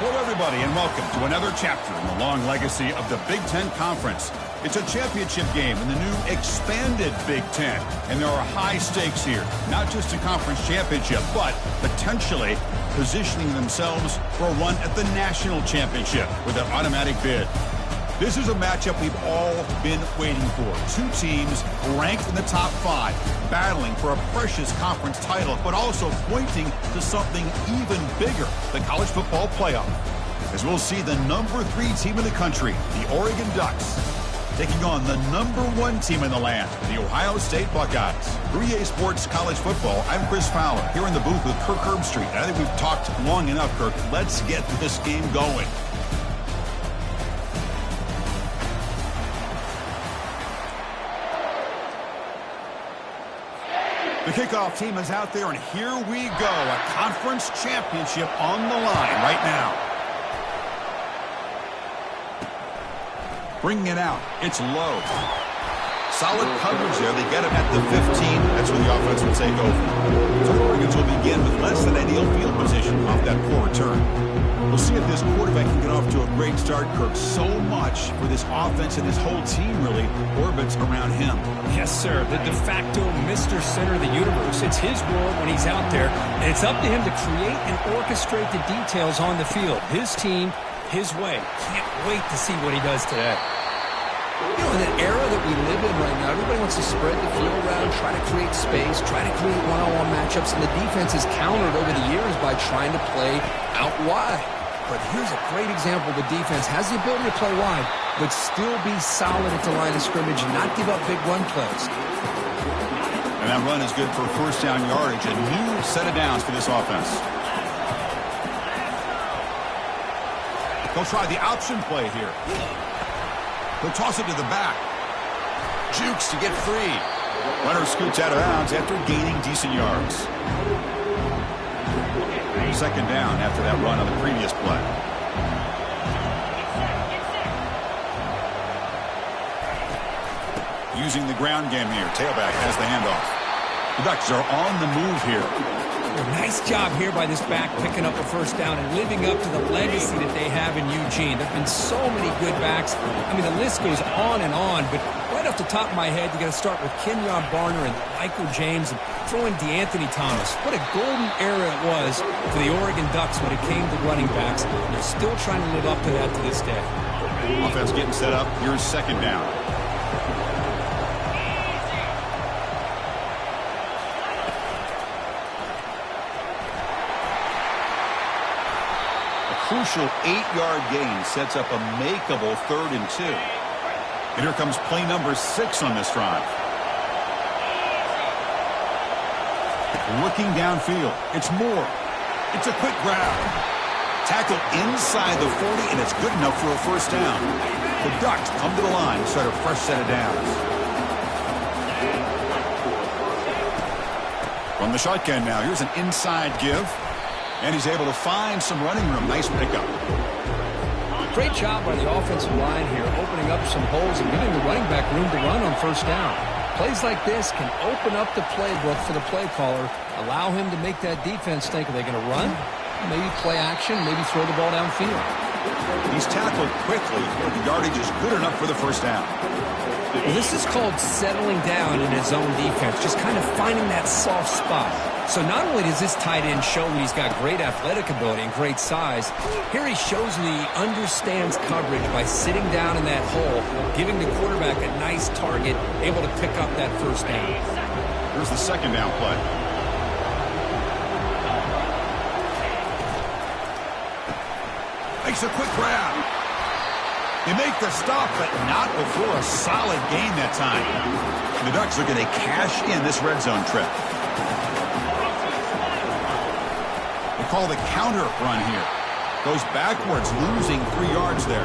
Hello, everybody, and welcome to another chapter in the long legacy of the Big Ten Conference. It's a championship game in the new expanded Big Ten, and there are high stakes here, not just a conference championship, but potentially positioning themselves for a run at the national championship with an automatic bid. This is a matchup we've all been waiting for. Two teams ranked in the top 5, battling for a precious conference title, but also pointing to something even bigger, the college football playoff. As we'll see the number 3 team in the country, the Oregon Ducks, taking on the number 1 team in the land, the Ohio State Buckeyes. For EA Sports College Football, I'm Chris Fowler, here in the booth with Kirk Herbstreit. I think we've talked long enough, Kirk. Let's get this game going. The kickoff team is out there, and here we go. A conference championship on the line right now. Bringing it out. It's low. Solid coverage there. They get him at the 15. That's where the offense will take over. So Oregon's will begin with less than ideal field position off that poor return. We'll see if this quarterback can get off to a great start, Kirk. So much for this offense, and this whole team really orbits around him. Yes, sir. The de facto Mr. Center of the universe. It's his world when he's out there, and it's up to him to create and orchestrate the details on the field. His team, his way. Can't wait to see what he does today. You know, in the era that we live in right now, everybody wants to spread the field around, try to create space, try to create one-on-one matchups, and the defense has countered over the years by trying to play out wide. But here's a great example. The defense has the ability to play wide, but still be solid at the line of scrimmage and not give up big run plays. And that run is good for first down yardage. A new set of downs for this offense. They'll try the option play here. They'll toss it to the back. Jukes to get free. Runner scoots out of bounds after gaining decent yards. Second down after that run on the previous play. Using the ground game here. Tailback has the handoff. The Ducks are on the move here. Nice job here by this back, picking up a first down and living up to the legacy that they have in Eugene. There have been so many good backs. I mean, the list goes on, but right off the top of my head, you got to start with Kenyon Barner and Michael James and throw in DeAnthony Thomas. What a golden era it was for the Oregon Ducks when it came to running backs. And they're still trying to live up to that to this day. Offense getting set up. Here's second down. Crucial 8-yard gain sets up a makeable 3rd and 2. And here comes play number 6 on this drive. Looking downfield. It's Moore. It's a quick grab. Tackle inside the 40, and it's good enough for a first down. The Ducks come to the line, start a fresh set of downs. From the shotgun now, here's an inside give. And he's able to find some running room. Nice pickup. Great job by the offensive line here, opening up some holes and giving the running back room to run on first down. Plays like this can open up the playbook for the play caller, allow him to make that defense think, are they going to run? Maybe play action, maybe throw the ball downfield. He's tackled quickly, but the yardage is good enough for the first down. Well, this is called settling down in his own defense, just kind of finding that soft spot. So not only does this tight end show that he's got great athletic ability and great size, here he shows that he understands coverage by sitting down in that hole, giving the quarterback a nice target, able to pick up that first down. Here's the second down play. Makes a quick grab. They make the stop, but not before a solid gain that time. The Ducks are going to cash in this red zone trip. They call the counter run here. Goes backwards, losing 3 yards there.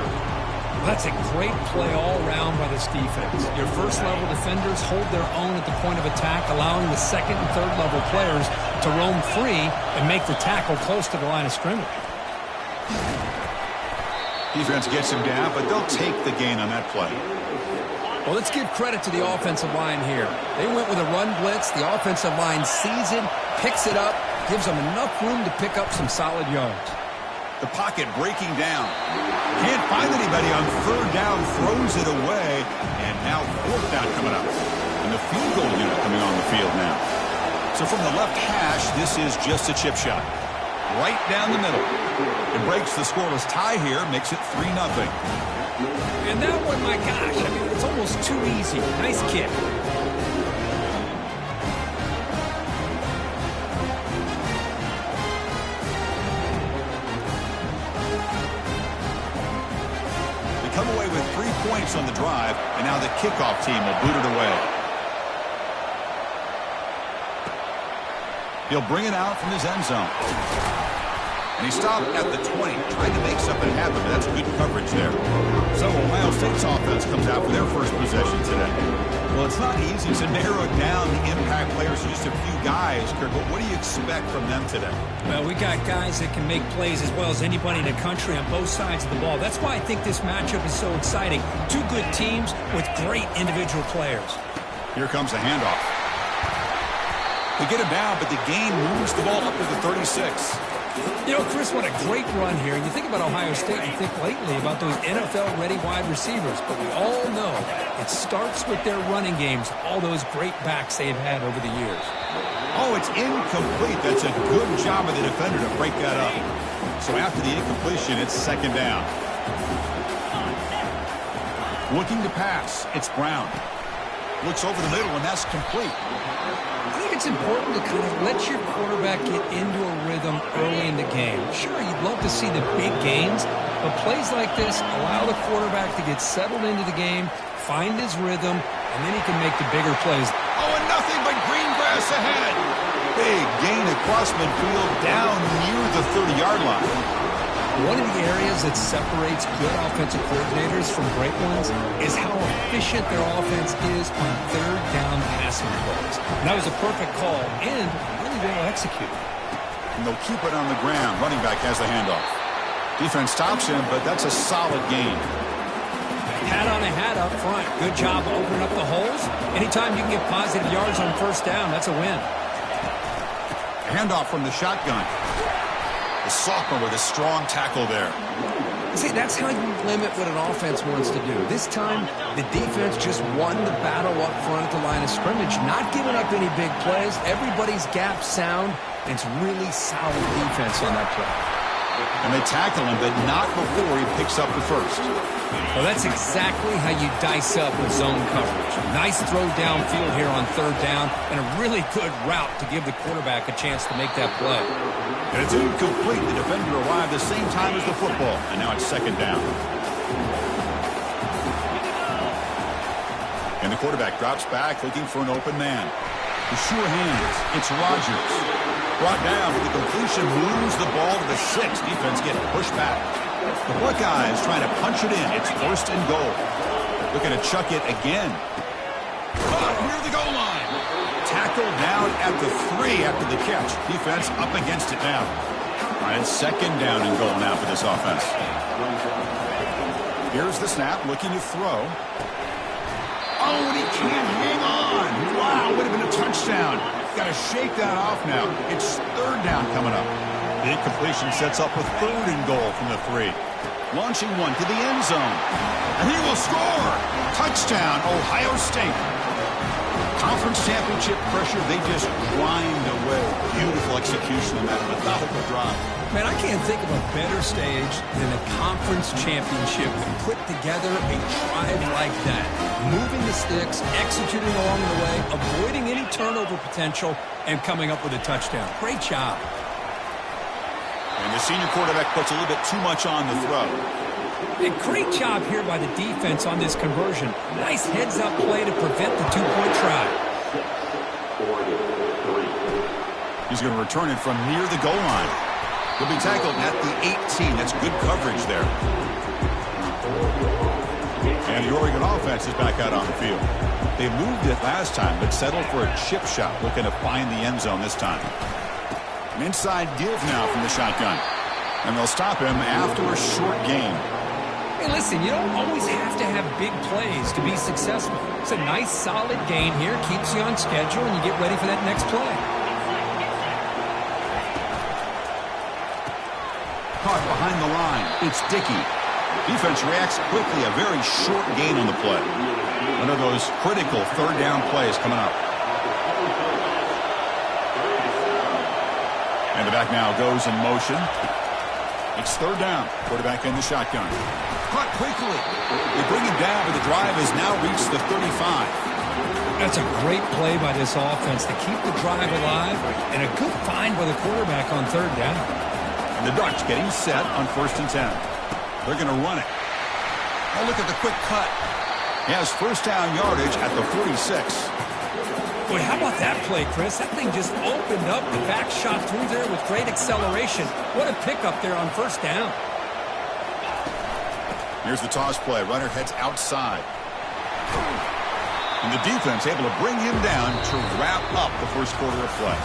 That's a great play all around by this defense. Your first-level defenders hold their own at the point of attack, allowing the second and third-level players to roam free and make the tackle close to the line of scrimmage. Defense gets him down, but they'll take the gain on that play. Well, let's give credit to the offensive line here. They went with a run blitz. The offensive line sees it, picks it up, gives them enough room to pick up some solid yards. The pocket breaking down. Can't find anybody on third down, throws it away, and now fourth down coming up. And the field goal unit coming on the field now. So from the left hash, this is just a chip shot. Right down the middle. It breaks the scoreless tie here, makes it 3-0. And that one, my gosh, I mean, it's almost too easy. Nice kick. They come away with 3 points on the drive, and now the kickoff team will boot it away. He'll bring it out from his end zone. And he stopped at the 20, trying to make something happen, but that's good coverage there. So Ohio State's offense comes out for their first possession today. Well, it's not easy to narrow down the impact players to just a few guys, Kirk, but what do you expect from them today? Well, we got guys that can make plays as well as anybody in the country on both sides of the ball. That's why I think this matchup is so exciting. Two good teams with great individual players. Here comes a handoff. They get him down, but the gain moves the ball up to the 36. You know, Chris, what a great run here. And you think about Ohio State, you think lately about those NFL-ready wide receivers. But we all know it starts with their running games, all those great backs they've had over the years. Oh, it's incomplete. That's a good job of the defender to break that up. So after the incompletion, it's second down. Looking to pass. It's Brown. Looks over the middle, and that's complete. I think it's important to kind of let your quarterback get into a rhythm early in the game. Sure, you'd love to see the big gains, but plays like this allow the quarterback to get settled into the game, find his rhythm, and then he can make the bigger plays. Oh, and nothing but green grass ahead. Big gain across midfield down near the 30-yard line. One of the areas that separates good offensive coordinators from great ones is how efficient their offense is on third down passing plays. And that was a perfect call and really well executed. And they'll keep it on the ground. Running back has the handoff. Defense stops him, but that's a solid gain. Hat on a hat up front. Good job opening up the holes. Anytime you can get positive yards on first down, that's a win. A handoff from the shotgun. The sophomore with a strong tackle there. See, that's how you limit what an offense wants to do. This time, the defense just won the battle up front at the line of scrimmage, not giving up any big plays. Everybody's gap sound, and it's really solid defense on that play. And they tackle him, but not before he picks up the first. Well, that's exactly how you dice up with zone coverage. Nice throw downfield here on third down, and a really good route to give the quarterback a chance to make that play. And it's incomplete. The defender arrived the same time as the football, and now it's second down. And the quarterback drops back, looking for an open man. The sure hands. It's Rodgers. Brought down, but the completion moves the ball to the 6. Defense getting pushed back. The Buckeyes trying to punch it in. It's first and goal. Looking to chuck it again. Caught near the goal line. Tackled down at the 3 after the catch. Defense up against it now. All right, second down and goal now for this offense. Here's the snap, looking to throw. Oh, and he can't hang on. Wow, would have been a touchdown. Got to shake that off now. It's third down coming up. The incompletion sets up a third and goal from the 3. Launching one to the end zone. And he will score. Touchdown, Ohio State. Conference championship pressure, they just grind away. Beautiful execution on that methodical drive. Man, I can't think of a better stage than a conference championship to put together a drive like that. Moving the sticks, executing along the way, avoiding any turnover potential, and coming up with a touchdown. Great job. And the senior quarterback puts a little bit too much on the throw. A great job here by the defense on this conversion. Nice heads-up play to prevent the two-point try. He's going to return it from near the goal line. He'll be tackled at the 18. That's good coverage there. And the Oregon offense is back out on the field. They moved it last time, but settled for a chip shot, looking to find the end zone this time. An inside give now from the shotgun. And they'll stop him after a short game. Hey, listen, you don't always have to have big plays to be successful. It's a nice, solid gain here. Keeps you on schedule, and you get ready for that next play. caught behind the line. It's Dickey. Defense reacts quickly. A very short gain on the play. One of those critical third down plays coming up. And the back now goes in motion. It's third down. Quarterback in the shotgun. Caught quickly. They bring him down, but the drive has now reached the 35. That's a great play by this offense to keep the drive alive, and a good find by the quarterback on third down. And the Ducks getting set on 1st and 10. They're going to run it. Oh, look at the quick cut. He has first down yardage at the 46. Boy, how about that play, Chris? That thing just opened up. The back shot through there with great acceleration. What a pickup there on first down. Here's the toss play. Runner heads outside. And the defense able to bring him down to wrap up the first quarter of play.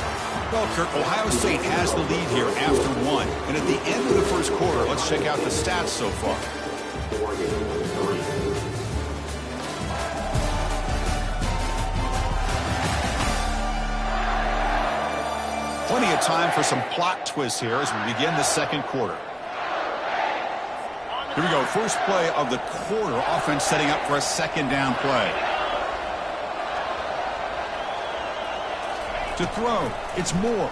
Well, Kirk, Ohio State has the lead here after one. And at the end of the first quarter, let's check out the stats so far. Plenty of time for some plot twists here as we begin the second quarter. Here we go. First play of the quarter. Offense setting up for a second down play. To throw, it's Moore.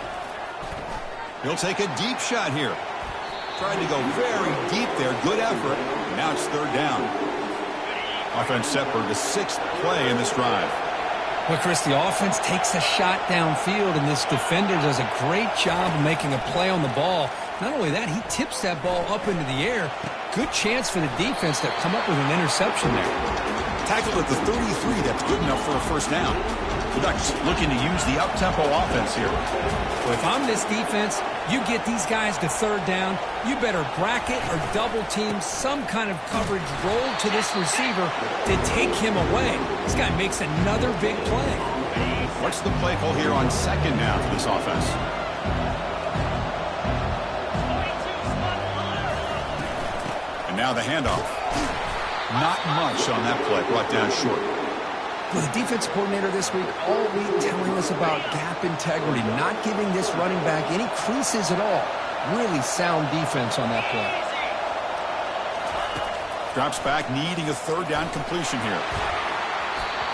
He'll take a deep shot here. Trying to go very deep there. Good effort. Now it's third down. Offense set for the 6th play in this drive. Well, Chris, the offense takes a shot downfield, and this defender does a great job of making a play on the ball. Not only that, he tips that ball up into the air. Good chance for the defense to come up with an interception there. Tackled at the 33. That's good enough for a first down. The Ducks looking to use the up-tempo offense here. Well, if I'm this defense, you get these guys to third down, you better bracket or double team some kind of coverage roll to this receiver to take him away. This guy makes another big play. What's the play call here on second down for this offense? And now the handoff. Not much on that play, brought down short. Well, the defense coordinator this week all week telling us about gap integrity, not giving this running back any creases at all. Really sound defense on that play. Drops back, needing a third down completion here.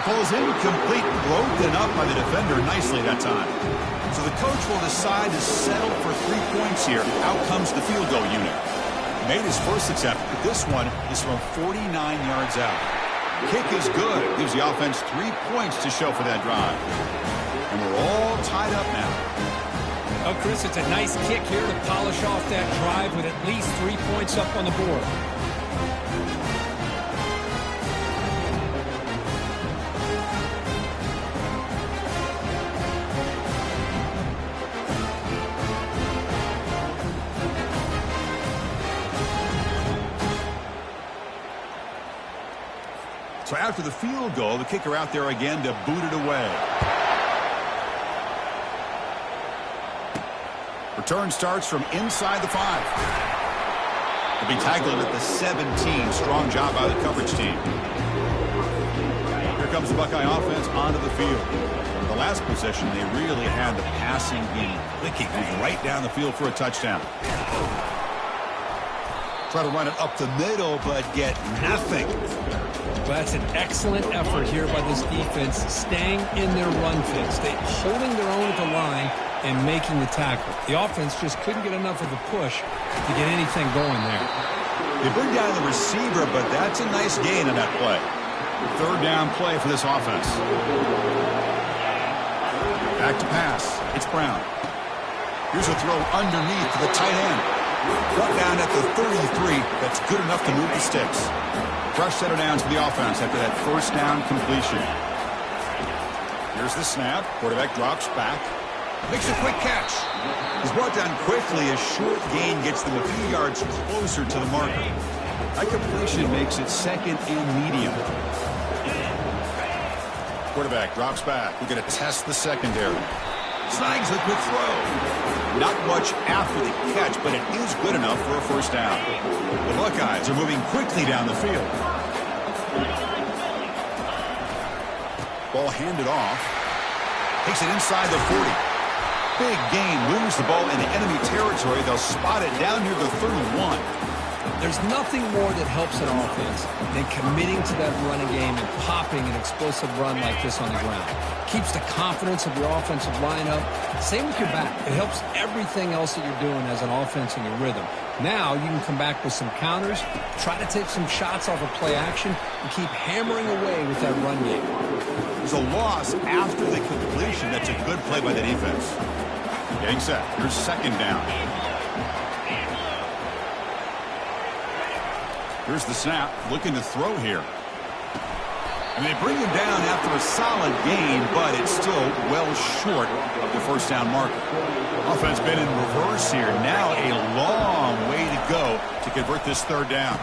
Pulls incomplete, broken up by the defender nicely that time. So the coach will decide to settle for 3 points here. Out comes the field goal unit. Made his first attempt, but this one is from 49 yards out. Kick is good. Gives the offense 3 points to show for that drive. And we're all tied up now. Oh, Chris, it's a nice kick here to polish off that drive with at least 3 points up on the board. So after the field goal, the kicker out there again to boot it away. Return starts from inside the 5. He'll be tackled at the 17. Strong job by the coverage team. Here comes the Buckeye offense onto the field. In the last possession, they really had the passing game clicking right down the field for a touchdown. Try to run it up the middle, but get nothing. Well, that's an excellent effort here by this defense, staying in their run fix. They holding their own at the line and making the tackle. The offense just couldn't get enough of a push to get anything going there. They bring down the receiver, but that's a nice gain on that play. Third down play for this offense. Back to pass. It's Brown. Here's a throw underneath to the tight end. Brought down at the 33. That's good enough to move the sticks. Fresh set of downs for the offense after that first down completion. Here's the snap. Quarterback drops back. Makes a quick catch. He's brought down quickly. A short gain gets them a few yards closer to the marker. That completion makes it second and medium. Quarterback drops back. We're going to test the secondary. Snags a quick throw. Not much after the catch, but it is good enough for a first down. The Buckeyes are moving quickly down the field. Ball handed off. Takes it inside the 40. Big gain, moves the ball into enemy territory. They'll spot it down near the 31. There's nothing more that helps an offense than committing to that running game and popping an explosive run like this on the ground. Keeps the confidence of your offensive lineup. Same with your back. It helps everything else that you're doing as an offense in your rhythm. Now you can come back with some counters, try to take some shots off of play action, and keep hammering away with that run game. There's a loss after the completion. That's a good play by the defense. Getting set. Here's second down. Here's the snap. Looking to throw here. And they bring him down after a solid gain, but it's still well short of the first down marker. Offense been in reverse here. Now a long way to go to convert this third down.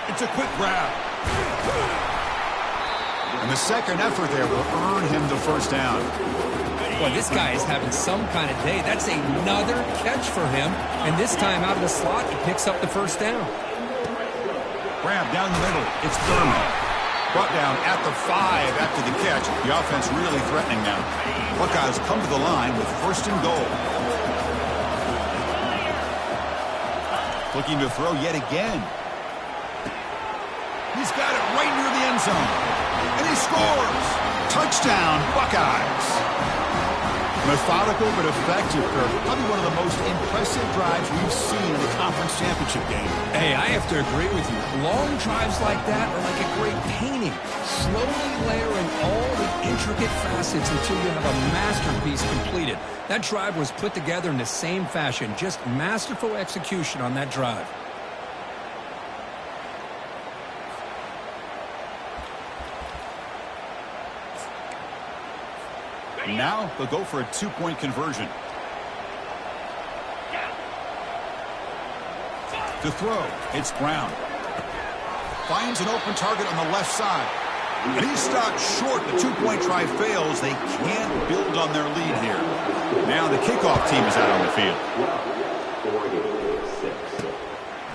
It's a quick grab. And the second effort there will earn him the first down. Boy, this guy is having some kind of day. That's another catch for him. And this time out of the slot, he picks up the first down. Grab down the middle. It's Thurman. Brought down at the 5 after the catch. The offense really threatening now. Buckeyes come to the line with first and goal. Looking to throw yet again. He's got it right near the end zone. And he scores. Touchdown, Buckeyes. Methodical but effective, Kirk. Probably one of the most impressive drives we've seen in the conference championship game. Hey, I have to agree with you. Long drives like that are like a great painting. Slowly layering all the intricate facets until you have a masterpiece completed. That drive was put together in the same fashion. Just masterful execution on that drive. Now they'll go for a two-point conversion. To throw, it's Brown. Finds an open target on the left side. And he's stopped short. The two-point try fails. They can't build on their lead here. Now the kickoff team is out on the field.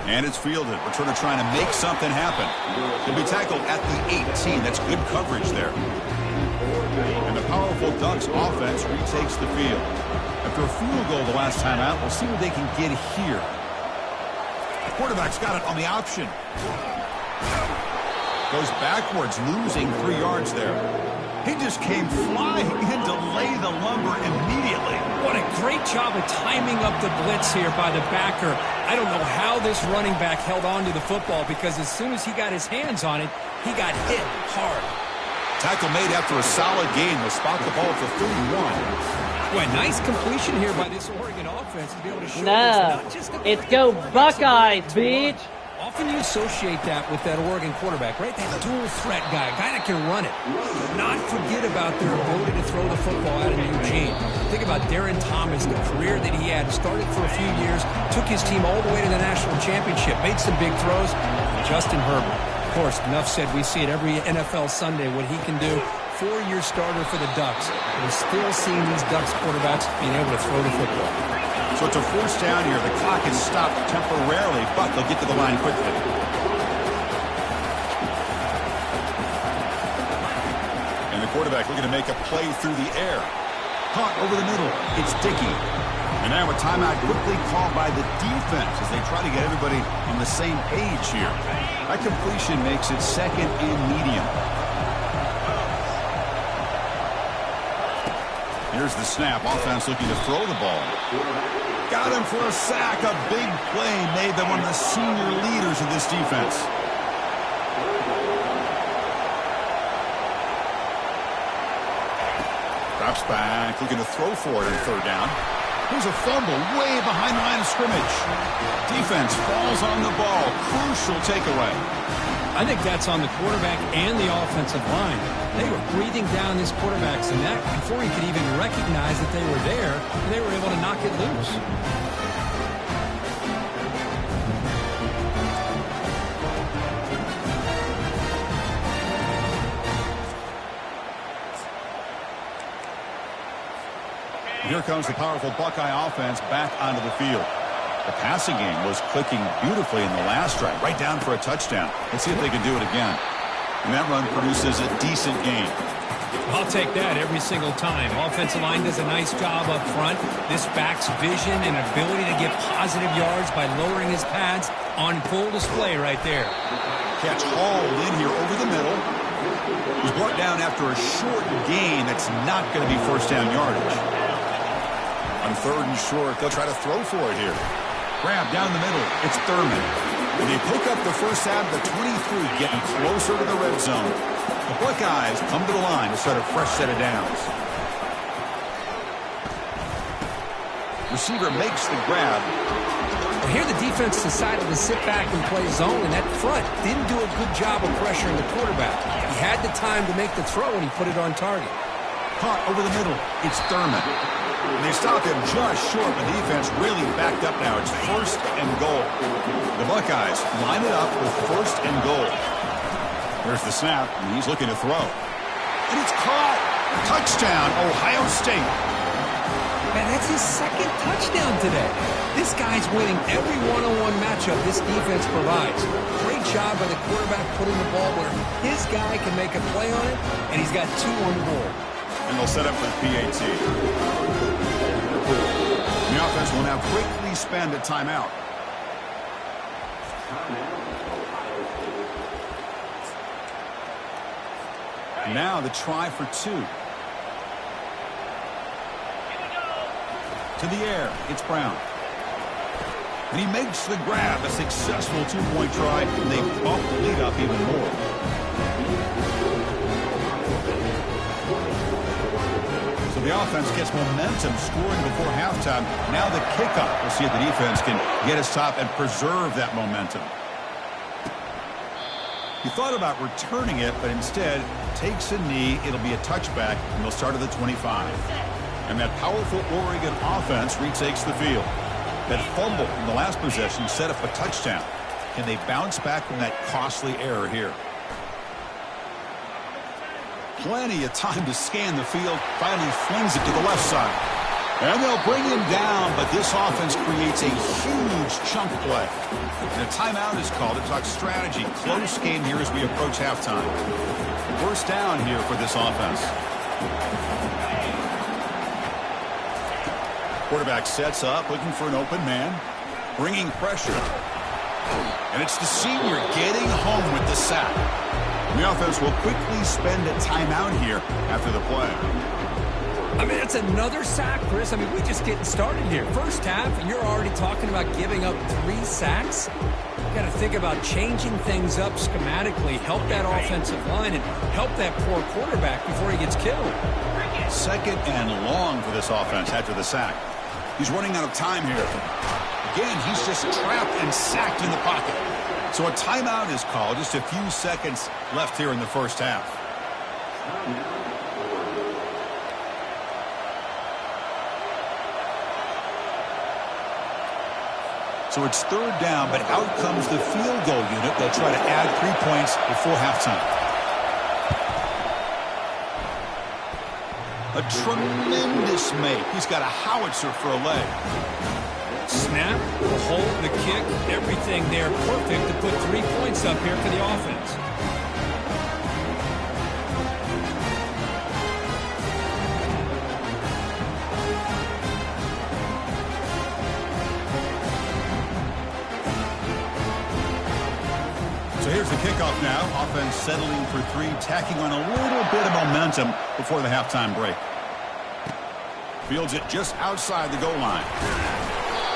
And it's fielded. Returner trying to make something happen. He'll be tackled at the 18. That's good coverage there. And the powerful Ducks offense retakes the field. After a field goal the last time out, we'll see what they can get here. The quarterback's got it on the option. Goes backwards, losing 3 yards there. He just came flying in to lay the lumber immediately. What a great job of timing up the blitz here by the backer. I don't know how this running back held on to the football, because as soon as he got his hands on it, he got hit hard. Tackle made after a solid gain. They'll spot the ball for 31. Boy, nice completion here by this Oregon offense to be able to show No, it's go Buckeyes, bitch. Often you associate that with that Oregon quarterback, right? That dual threat guy that can run it. Not forget about their ability to throw the football out of Eugene. Think about Darren Thomas, the career that he had. Started for a few years, took his team all the way to the national championship, made some big throws. And Justin Herbert. Of course, enough said, we see it every NFL Sunday what he can do. 4-year starter for the Ducks. We're still seeing these Ducks quarterbacks being able to throw the football. So it's a force down here. The clock is stopped temporarily, but they'll get to the line quickly. And the quarterback looking to make a play through the air. Caught over the middle. It's Dickey. And now a timeout quickly called by the defense as they try to get everybody on the same page here. That completion makes it second and medium. Here's the snap. Offense looking to throw the ball. Got him for a sack. A big play made by one of the senior leaders of this defense. Drops back, looking to throw for it on third down. Here's a fumble way behind the line of scrimmage. Defense falls on the ball. Crucial takeaway. I think that's on the quarterback and the offensive line. They were breathing down this quarterback's neck before he could even recognize that they were there, and they were able to knock it loose. Here comes the powerful Buckeye offense back onto the field. The passing game was clicking beautifully in the last drive, right down for a touchdown. Let's see if they can do it again. And that run produces a decent gain. I'll take that every single time. Offensive line does a nice job up front. This back's vision and ability to get positive yards by lowering his pads on full display right there. Catch hauled in here over the middle. He's brought down after a short gain that's not going to be first down yardage. On 3rd and short, they'll try to throw for it here. Grab down the middle. It's Thurman. And they pick up the first half of the 23, getting closer to the red zone. The Buckeyes come to the line to start a fresh set of downs. Receiver makes the grab. Well, here the defense decided to sit back and play zone, and that front didn't do a good job of pressuring the quarterback. He had the time to make the throw, and he put it on target. Caught over the middle. It's Thurman. And they stop him just short. The defense really backed up now. It's 1st and goal. The Buckeyes line it up with 1st and goal. There's the snap, and he's looking to throw. And it's caught. Touchdown, Ohio State. Man, that's his 2nd touchdown today. This guy's winning every one-on-one matchup this defense provides. Great job by the quarterback putting the ball where his guy can make a play on it, and he's got 2 on the board. And they'll set up for the PAT. The offense will now quickly spend a timeout. Now the try for 2. To the air, it's Brown. And he makes the grab, a successful 2-point try, and they bump the lead up even more. So the offense gets momentum scoring before halftime. Now the kickoff. We'll see if the defense can get a stop and preserve that momentum. He thought about returning it, but instead takes a knee. It'll be a touchback, and they'll start at the 25. And that powerful Oregon offense retakes the field. That fumble in the last possession set up a touchdown. Can they bounce back from that costly error here? Plenty of time to scan the field. Finally flings it to the left side. And they'll bring him down, but this offense creates a huge chunk play. And a timeout is called to talk strategy. Close game here as we approach halftime. First down here for this offense. Quarterback sets up, looking for an open man. Bringing pressure. And it's the senior getting home with the sack. And the offense will quickly spend a timeout here after the play. I mean, that's another sack, Chris. I mean, we're just getting started here. First half, and you're already talking about giving up 3 sacks. You got to think about changing things up schematically, help that offensive line, and help that poor quarterback before he gets killed. 2nd and long for this offense after the sack. He's running out of time here. Again, he's just trapped and sacked in the pocket. So a timeout is called. Just a few seconds left here in the first half. So it's 3rd down, but out comes the field goal unit. They'll try to add 3 points before halftime. A tremendous make. He's got a howitzer for a leg. Snap, the hold, the kick, everything there perfect to put 3 points up here for the offense. So here's the kickoff now. Offense settling for 3, tacking on a little bit of momentum before the halftime break. Fields it just outside the goal line.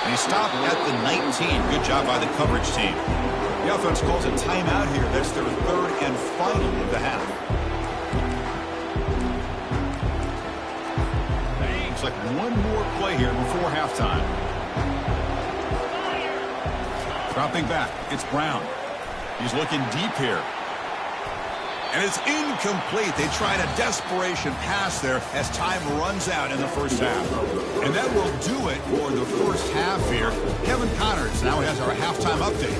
And he stopped at the 19. Good job by the coverage team. The offense calls a timeout here. That's their 3rd and final of the half. Looks like one more play here before halftime. Dropping back, it's Brown. He's looking deep here. And it's incomplete. They tried a desperation pass there as time runs out in the first half. And that will do it for the first half here. Kevin Connors now has our halftime update.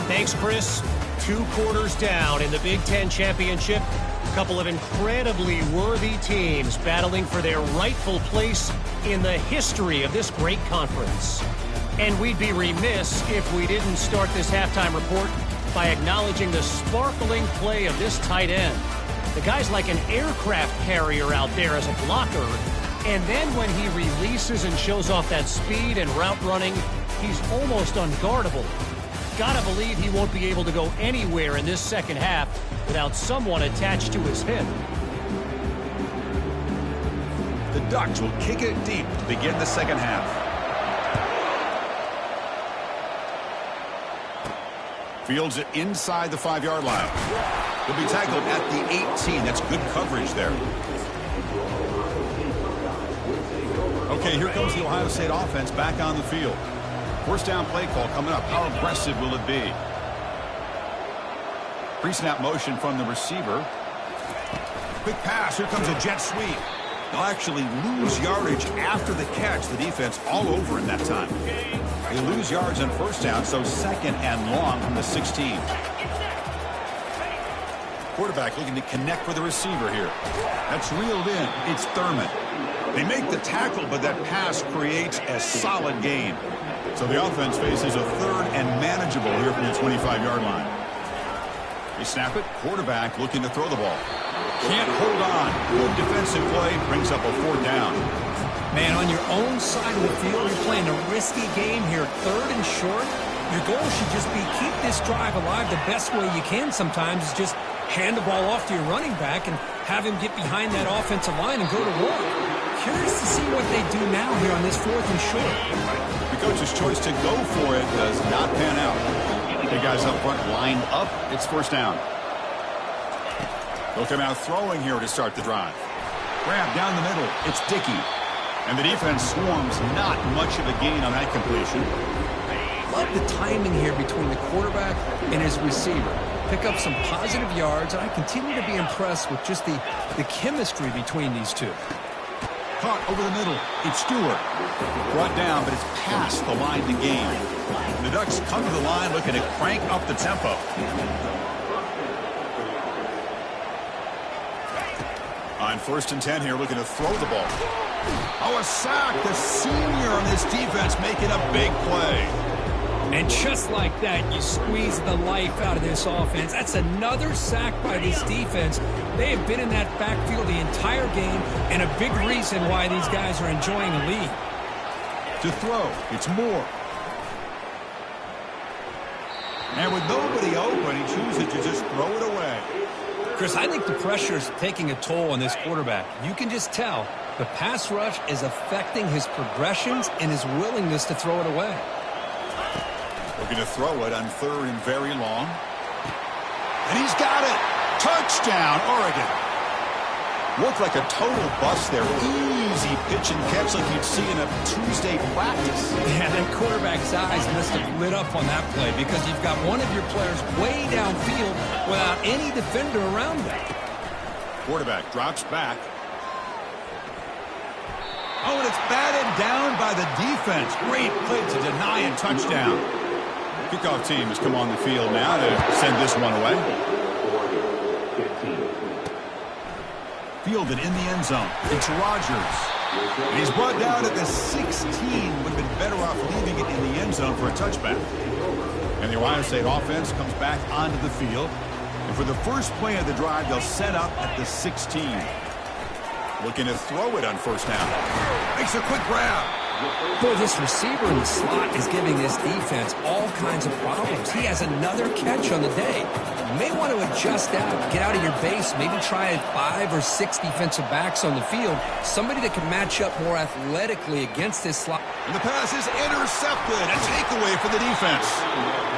Thanks, Chris. 2 quarters down in the Big Ten Championship. A couple of incredibly worthy teams battling for their rightful place in the history of this great conference. And we'd be remiss if we didn't start this halftime report by acknowledging the sparkling play of this tight end. The guy's like an aircraft carrier out there as a blocker. And then when he releases and shows off that speed and route running, he's almost unguardable. Gotta believe he won't be able to go anywhere in this second half without someone attached to his hip. The Ducks will kick it deep to begin the second half. Fields it inside the 5-yard line. He'll be tackled at the 18. That's good coverage there. Okay, here comes the Ohio State offense back on the field. First down play call coming up. How aggressive will it be? Pre-snap motion from the receiver. Quick pass. Here comes a jet sweep. They'll actually lose yardage after the catch. The defense all over him that time. They lose yards on first down, so second and long from the 16. Quarterback looking to connect with the receiver here. That's reeled in. It's Thurman. They make the tackle, but that pass creates a solid gain. So the offense faces a third and manageable here from the 25-yard line. They snap it. Quarterback looking to throw the ball. Can't hold on. Good defensive play brings up a 4th down. Man, on your own side of the field, you're playing a risky game here. 3rd and short. Your goal should just be keep this drive alive the best way you can sometimes is just hand the ball off to your running back and have him get behind that offensive line and go to work. Curious to see what they do now here on this 4th and short. The coach's choice to go for it does not pan out. The guys up front lined up. It's 1st down. They'll come out throwing here to start the drive. Grab down the middle. It's Dickey. And the defense swarms. Not much of a gain on that completion. Love the timing here between the quarterback and his receiver. Pick up some positive yards, and I continue to be impressed with just the chemistry between these two. Caught over the middle. It's Stewart. Brought down, but it's past the line to gain. The Ducks come to the line looking to crank up the tempo. On 1st and 10 here, looking to throw the ball. Oh, a sack. The senior on this defense making a big play. And just like that, you squeeze the life out of this offense. That's another sack by this defense. They have been in that backfield the entire game, and a big reason why these guys are enjoying the lead. To throw, it's Moore. And with nobody open, he chooses to just throw it away. Chris, I think the pressure is taking a toll on this quarterback. You can just tell the pass rush is affecting his progressions and his willingness to throw it away. Looking to throw it on 3rd and very long. And he's got it. Touchdown, Oregon. Looked like a total bust there. Easy pitch and catch like you'd see in a Tuesday practice. Yeah, that quarterback's eyes must have lit up on that play because you've got one of your players way downfield without any defender around him. Quarterback drops back. Oh, and it's batted down by the defense. Great play to deny and touchdown. Kickoff team has come on the field now to send this one away. Fielded in the end zone. It's Rogers. And he's brought down at the 16. Would have been better off leaving it in the end zone for a touchback. And the Ohio State offense comes back onto the field. And for the first play of the drive, they'll set up at the 16. Looking to throw it on 1st down. Makes a quick grab. Boy, this receiver in the slot is giving this defense all kinds of problems. He has another catch on the day. You may want to adjust out, get out of your base, maybe try 5 or 6 defensive backs on the field, somebody that can match up more athletically against this slot. And the pass is intercepted. A takeaway for the defense.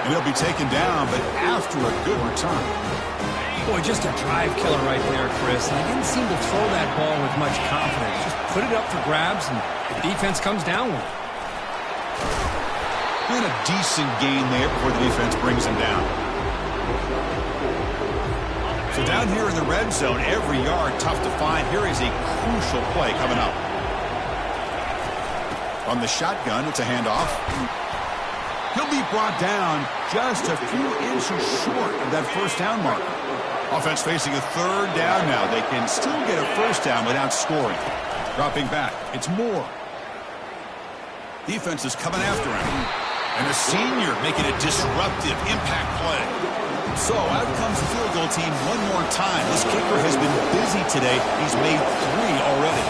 And he'll be taken down, but after a good return. Boy, just a drive killer right there, Chris. And he didn't seem to throw that ball with much confidence. Just put it up for grabs, and the defense comes down with it. And a decent gain there before the defense brings him down. So down here in the red zone, every yard tough to find. Here is a crucial play coming up. On the shotgun, it's a handoff. He'll be brought down just a few inches short of that 1st down mark. Offense facing a 3rd down now. They can still get a 1st down without scoring. Dropping back, it's Moore. Defense is coming after him. And a senior making a disruptive impact play. So out comes the field goal team one more time. This kicker has been busy today. He's made 3 already.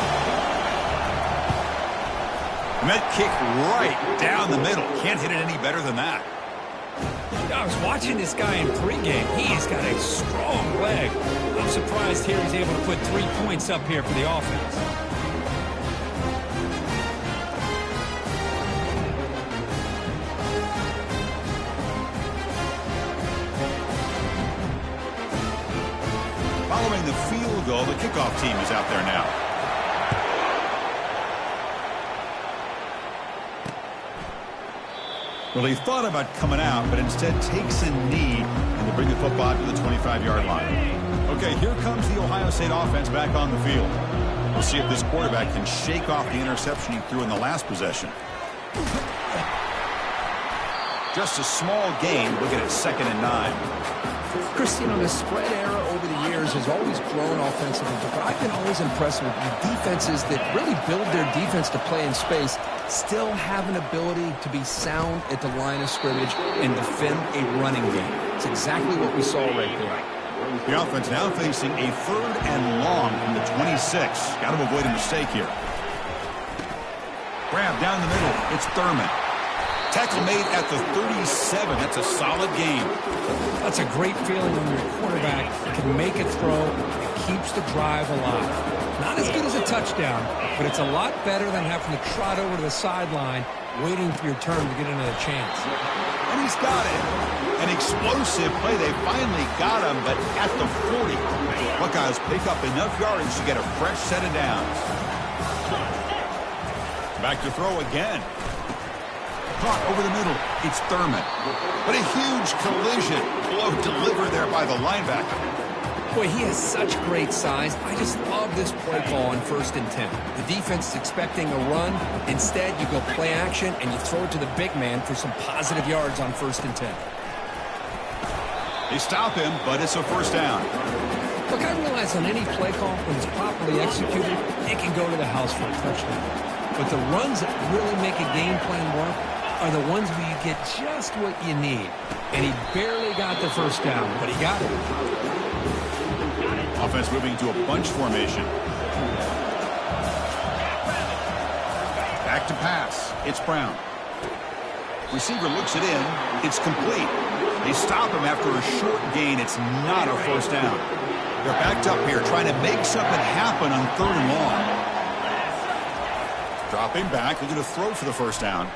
And that kick right down the middle. Can't hit it any better than that. I was watching this guy in pregame. He's got a strong leg. I'm surprised here he's able to put 3 points up here for the offense. Following the field goal, the kickoff team is out there now. Well, he thought about coming out, but instead takes a knee, and they bring the football to the 25-yard line. Okay, here comes the Ohio State offense back on the field. We'll see if this quarterback can shake off the interception he threw in the last possession. Just a small gain. Look at it, 2nd and 9. Christian, the spread era over the years has always grown offensively, but I've been always impressed with the defenses that really build their defense to play in space, still have an ability to be sound at the line of scrimmage and defend a running game. It's exactly what we saw right there. The offense now facing a 3rd and long from the 26. Got to avoid a mistake here. Grab down the middle. It's Thurman. Tackle made at the 37. That's a solid game. That's a great feeling when your quarterback can make a throw and keeps the drive alive. Not as good as a touchdown, but it's a lot better than having to trot over to the sideline waiting for your turn to get another chance. And he's got it. An explosive play. They finally got him, but at the 40. Buckeyes pick up enough yardage to get a fresh set of downs. Back to throw again. Caught over the middle. It's Thurman. But a huge collision. Blow delivered there by the linebacker. Boy, he has such great size. I just love this play call on 1st and 10. The defense is expecting a run. Instead, you go play action, and you throw it to the big man for some positive yards on 1st and 10. They stop him, but it's a 1st down. Look, I realize on any play call, when it's properly executed, it can go to the house for a touchdown. But the runs that really make a game plan work are the ones where you get just what you need. And he barely got the 1st down, but he got it. Offense moving to a bunch formation. Back to pass. It's Brown. Receiver looks it in. It's complete. They stop him after a short gain. It's not a 1st down. They're backed up here trying to make something happen on 3rd and long. Dropping back. They're going to throw for the 1st down.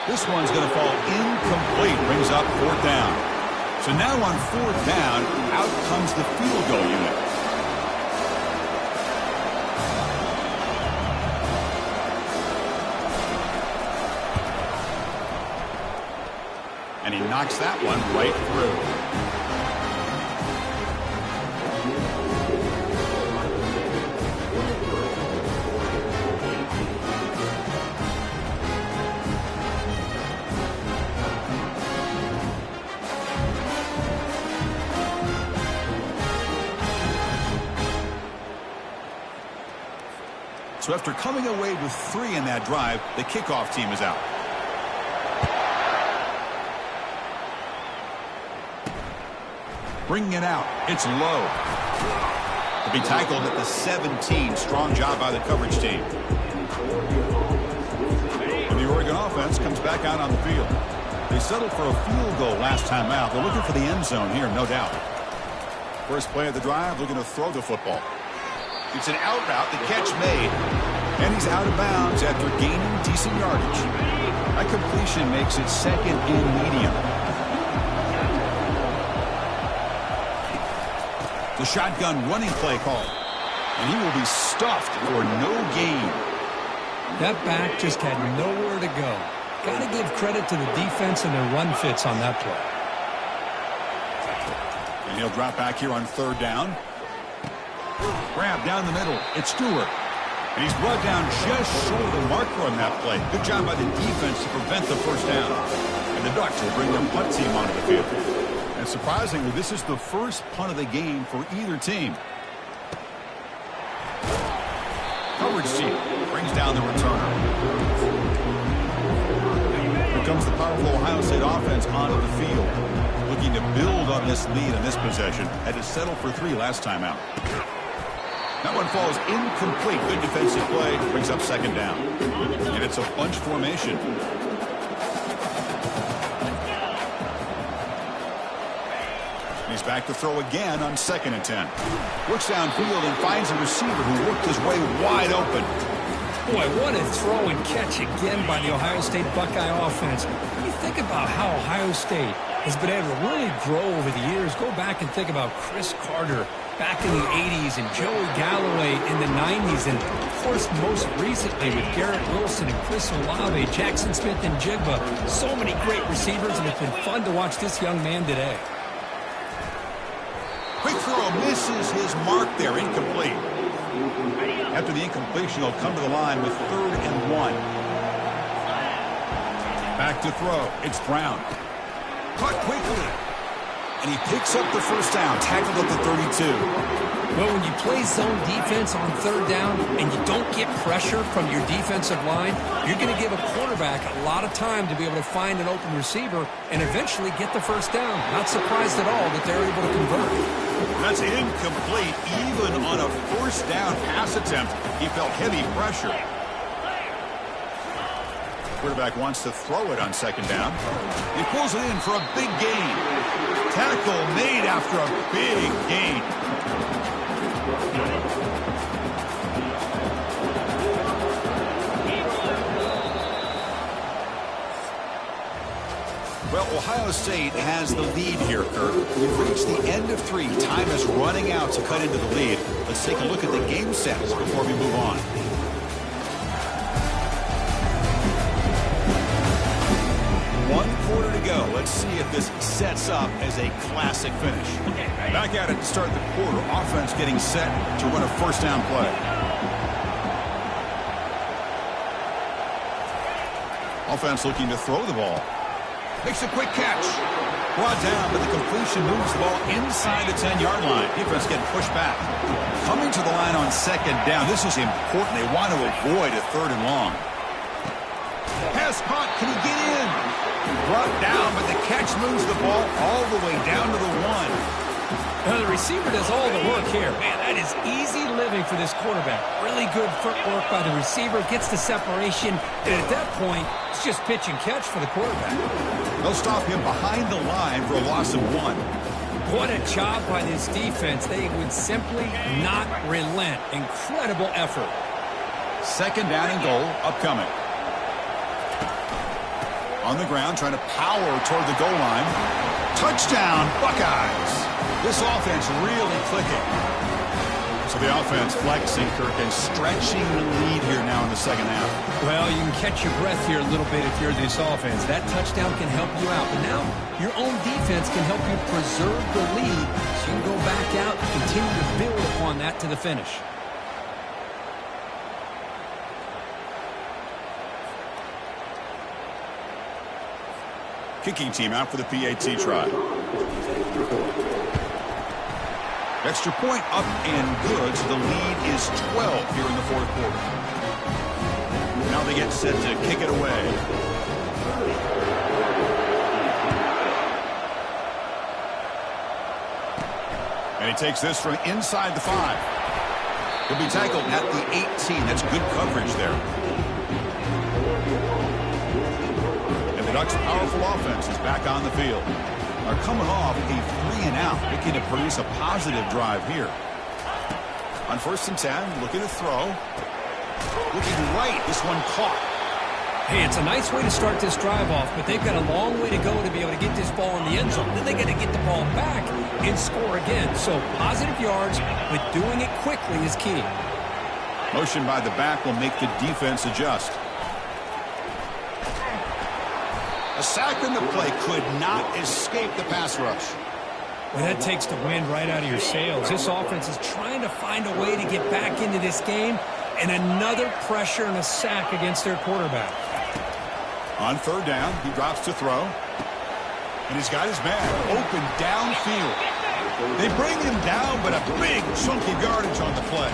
This one's going to fall incomplete. Brings up 4th down. So now on 4th down, out comes the field goal unit. And he knocks that one right through. So after coming away with 3 in that drive, the kickoff team is out. Bringing it out. It's low. To be tackled at the 17. Strong job by the coverage team. And the Oregon offense comes back out on the field. They settled for a field goal last time out. They're looking for the end zone here, no doubt. First play of the drive, looking to throw the football. It's an out route, the catch made. And he's out of bounds after gaining decent yardage. That completion makes it 2nd and medium. The shotgun running play call. And he will be stuffed for no gain. That back just had nowhere to go. Got to give credit to the defense and their run fits on that play. And he'll drop back here on 3rd down. Grab down the middle. It's Stewart. And he's brought down just short of the marker on that play. Good job by the defense to prevent the 1st down. And the Ducks will bring their punt team onto the field. And surprisingly, this is the first punt of the game for either team. Coverage team brings down the returner. The comes the powerful Ohio State offense onto the field. Looking to build on this lead in this possession. Had to settle for 3 last time out. That one falls incomplete. Good defensive play. Brings up second down. And it's a bunch formation. He's back to throw again on 2nd and 10. Works downfield and finds a receiver who worked his way wide open. Boy, what a throw and catch again by the Ohio State Buckeye offense. When you think about how Ohio State has been able to really grow over the years, go back and think about Chris Carter back in the 80s and Joey Galloway in the 90s, and of course most recently with Garrett Wilson and Chris Olave, Jackson Smith and Jigba. So many great receivers, and it's been fun to watch this young man today. Quick throw misses his mark there, incomplete. After the incompletion, he'll come to the line with 3rd and 1. Back to throw. It's Brown. Caught quickly. And he picks up the first down, tackled at the 32. Well, when you play zone defense on 3rd down and you don't get pressure from your defensive line, you're going to give a quarterback a lot of time to be able to find an open receiver and eventually get the first down. Not surprised at all that they're able to convert. That's incomplete. Even on a 1st down pass attempt, he felt heavy pressure. Quarterback wants to throw it on 2nd down. He pulls it in for a big gain. Tackle made after a big gain. Well, Ohio State has the lead here, Kirk. We've reached the end of 3. Time is running out to cut into the lead. Let's take a look at the game sets before we move on. One quarter to go. Let's see if this sets up as a classic finish. Back at it to start the quarter. Offense getting set to run a 1st down play. Offense looking to throw the ball. Makes a quick catch. Brought down, but the completion moves the ball inside the 10-yard line. Defense getting pushed back. Coming to the line on 2nd down. This is important. They want to avoid a 3rd and long. Pass caught. Can he get in? Brought down, but the catch moves the ball all the way down to the 1. Now the receiver does all the work here. Man, that is easy living for this quarterback. Really good footwork by the receiver. Gets the separation. And at that point, it's just pitch and catch for the quarterback. They'll stop him behind the line for a loss of 1. What a job by this defense. They would simply not relent. Incredible effort. 2nd down and goal upcoming. On the ground, trying to power toward the goal line. Touchdown, Buckeyes. This offense really clicking. So the offense flexing, Kirk, and stretching the lead here now in the 2nd half. Well, you can catch your breath here a little bit if you're this offense. That touchdown can help you out. But now your own defense can help you preserve the lead so you can go back out and continue to build upon that to the finish. Kicking team out for the PAT try. Extra point up and good, so the lead is 12 here in the 4th quarter. Now they get set to kick it away. And he takes this from inside the 5. He'll be tackled at the 18. That's good coverage there. The Ducks' powerful offense is back on the field. Are coming off a 3-and-out, looking to produce a positive drive here. On 1st and 10, looking to throw. Looking right, this one caught. Hey, it's a nice way to start this drive off, but they've got a long way to go to be able to get this ball in the end zone. Then they got to get the ball back and score again. So positive yards, but doing it quickly is key. Motion by the back will make the defense adjust. A sack in the play could not escape the pass rush. Well, that takes the wind right out of your sails. This offense is trying to find a way to get back into this game, and another pressure and a sack against their quarterback. On 3rd down, he drops to throw. And he's got his man open downfield. They bring him down, but a big chunky yardage on the play.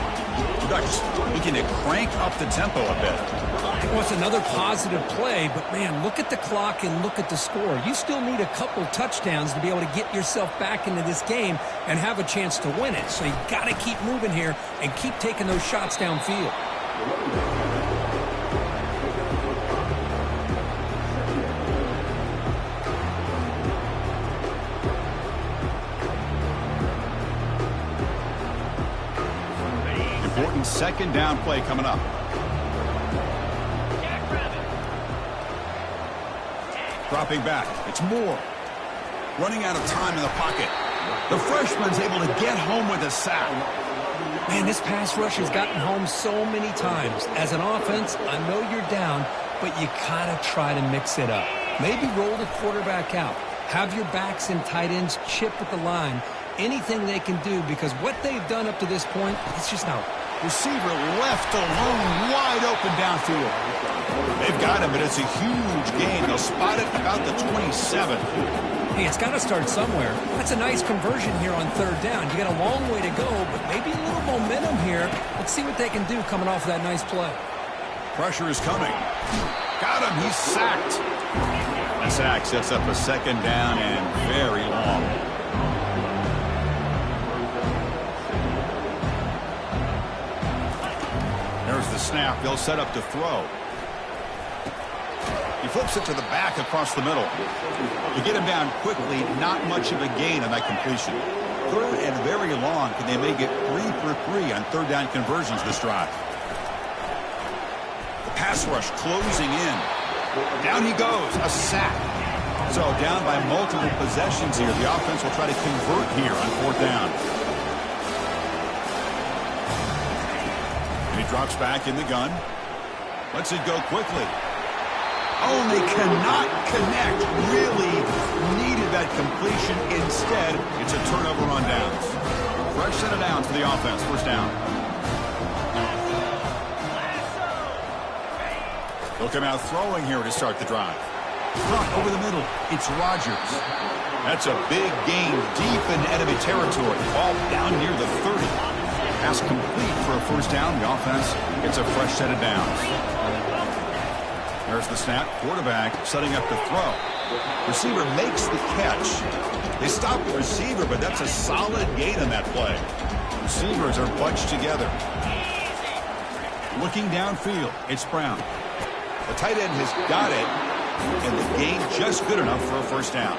Ducks looking to crank up the tempo a bit. Well, it's another positive play, but man, look at the clock and look at the score. You still need a couple touchdowns to be able to get yourself back into this game and have a chance to win it. So you got to keep moving here and keep taking those shots downfield. Important second down play coming up. Dropping back. It's Moore. Running out of time in the pocket. The freshman's able to get home with a sack. Man, this pass rush has gotten home so many times. As an offense, I know you're down, but you gotta try to mix it up. Maybe roll the quarterback out. Have your backs and tight ends chip at the line. Anything they can do, because what they've done up to this point, it's just out. Receiver left alone, wide open downfield. They've got him, but it's a huge gain. They'll spot it about the 27. Hey, it's got to start somewhere. That's a nice conversion here on third down. You got a long way to go, but maybe a little momentum here. Let's see what they can do coming off that nice play. Pressure is coming. Got him. He's sacked. The sack sets up a second down and very long. There's the snap. They'll set up to throw. He flips it to the back across the middle. To get him down quickly, not much of a gain on that completion. Third and very long. Can they make it 3 for 3 on third down conversions this drive? The pass rush closing in. Down he goes. A sack. So down by multiple possessions here. The offense will try to convert here on fourth down. And he drops back in the gun. Lets it go quickly. Oh, and they cannot connect. Really needed that completion. Instead, it's a turnover on downs. Fresh set of downs for the offense. First down. They'll come out throwing here to start the drive. Front over the middle. It's Rodgers. That's a big gain deep in enemy territory. Ball down near the 30. Pass complete for a first down. The offense gets a fresh set of downs. There's the snap. Quarterback setting up to throw. Receiver makes the catch. They stop the receiver, but that's a solid gain on that play. Receivers are bunched together. Looking downfield, it's Brown. The tight end has got it, and the gain just good enough for a first down.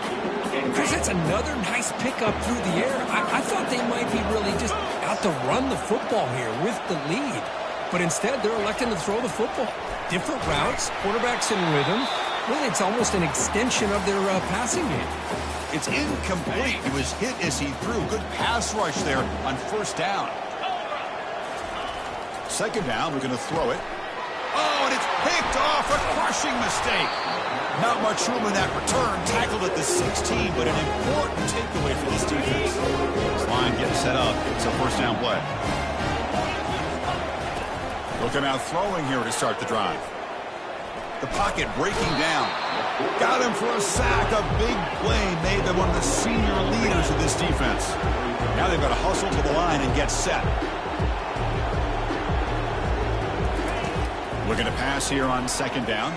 Chris, that's another nice pickup through the air. I thought they might be really just out to run the football here with the lead. But instead, they're electing to throw the football. Different routes, quarterbacks in rhythm. Really, it's almost an extension of their passing game. It's incomplete. He was hit as he threw. Good pass rush there on first down. Second down, we're going to throw it. Oh, and it's picked off. A crushing mistake. Not much room in that return. Tackled at the 16, but an important takeaway for this defense. This line getting set up. It's a first down play. They'll come out throwing here to start the drive. The pocket breaking down. Got him for a sack. A big play made them one of the senior leaders of this defense. Now they've got to hustle to the line and get set. Looking to pass here on second down.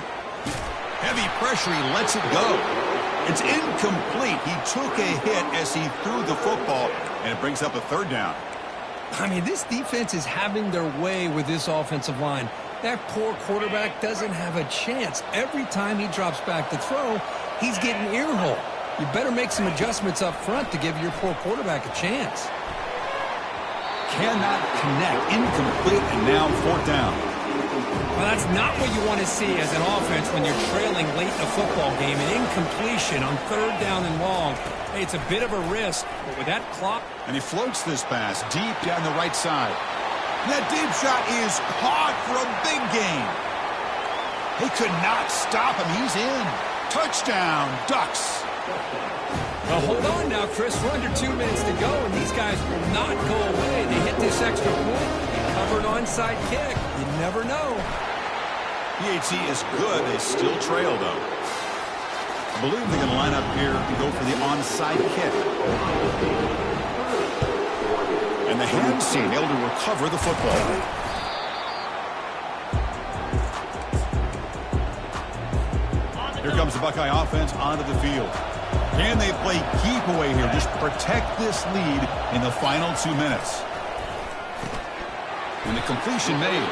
Heavy pressure. He lets it go. It's incomplete. He took a hit as he threw the football, and it brings up a third down. I mean, this defense is having their way with this offensive line. That poor quarterback doesn't have a chance. Every time he drops back to throw, he's getting earhole. You better make some adjustments up front to give your poor quarterback a chance. Cannot connect. Incomplete, and now fourth down. Well, that's not what you want to see as an offense when you're trailing late in a football game. An incompletion on third down and long. Hey, it's a bit of a risk, but with that clock... And he floats this pass deep down the right side. And that deep shot is caught for a big gain. They could not stop him. He's in. Touchdown, Ducks. Well, hold on now, Chris. We're under 2 minutes to go, and these guys will not go away. They hit this extra point. Covered onside kick. You never know. BAT is good. They still trail, though. I believe they're going to line up here and go for the onside kick. And the hand team able to recover the football. Here comes the Buckeye offense onto the field. Can they play keep away here? Just protect this lead in the final 2 minutes. And the completion made.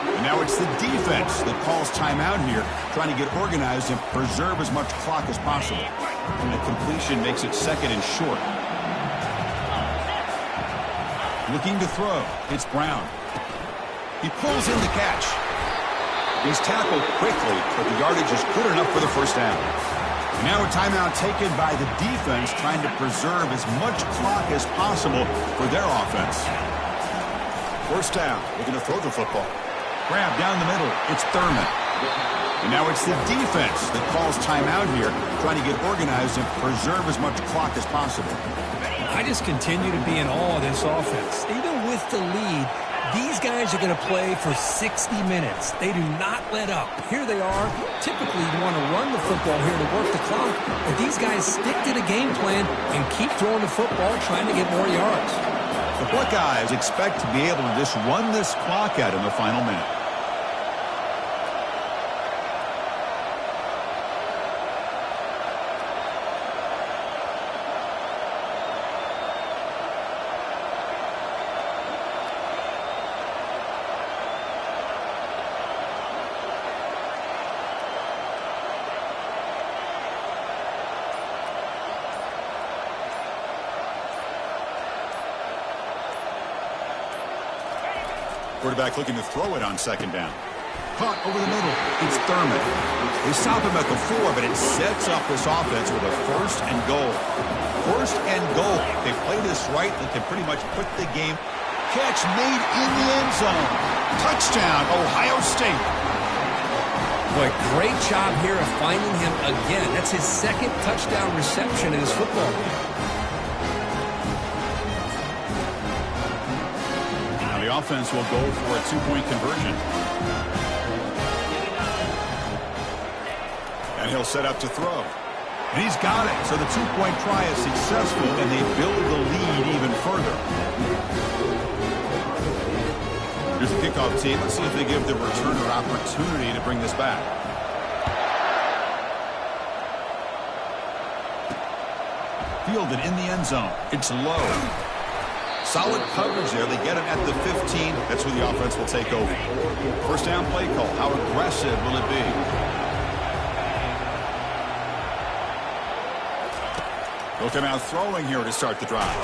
And now it's the defense that calls timeout here, trying to get organized and preserve as much clock as possible. And the completion makes it second and short. Looking to throw. It's Brown. He pulls in the catch. He's tackled quickly, but the yardage is good enough for the first down. And now a timeout taken by the defense, trying to preserve as much clock as possible for their offense. First down, looking to throw the football. Grab down the middle. It's Thurman. And now it's the defense that calls timeout here, trying to get organized and preserve as much clock as possible. I just continue to be in awe of this offense. Even with the lead, these guys are going to play for 60 minutes. They do not let up. Here they are. Typically, you want to run the football here to work the clock, but these guys stick to the game plan and keep throwing the football, trying to get more yards. The Buckeyes expect to be able to just run this clock out in the final minute. Quarterback looking to throw it on second down. Caught over the middle. It's Thurman. They stop him at the 4, but it sets up this offense with a first and goal. First and goal. If they play this right, they can pretty much put the game. Catch made in the end zone. Touchdown, Ohio State. Boy, great job here of finding him again. That's his second touchdown reception in this football game. The offense will go for a two-point conversion. And he'll set up to throw. And he's got it. So the two-point try is successful, and they build the lead even further. Here's the kickoff team. Let's see if they give the returner opportunity to bring this back. Fielded in the end zone. It's low. Solid coverage there. They get it at the 15. That's where the offense will take over. First down play call. How aggressive will it be? They'll come out throwing here to start the drive.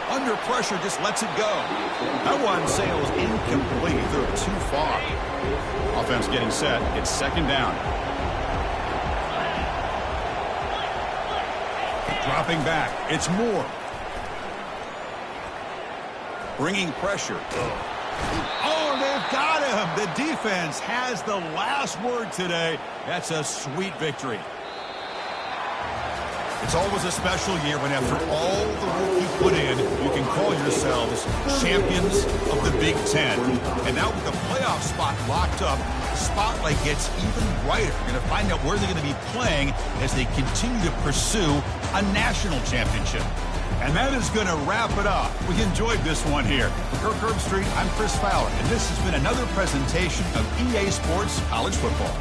Under pressure, just lets it go. That one sails incomplete. They're too far. Offense getting set. It's second down. Dropping back. It's Moore. Bringing pressure. Oh, they've got him. The defense has the last word today. That's a sweet victory. It's always a special year when after all the work you put in, you can call yourselves champions of the Big Ten. And now with the playoff spot locked up, the spotlight gets even brighter. We're going to find out where they're going to be playing as they continue to pursue a national championship. And that is going to wrap it up. We enjoyed this one here. For Kirk Herbstreit, I'm Chris Fowler, and this has been another presentation of EA Sports College Football.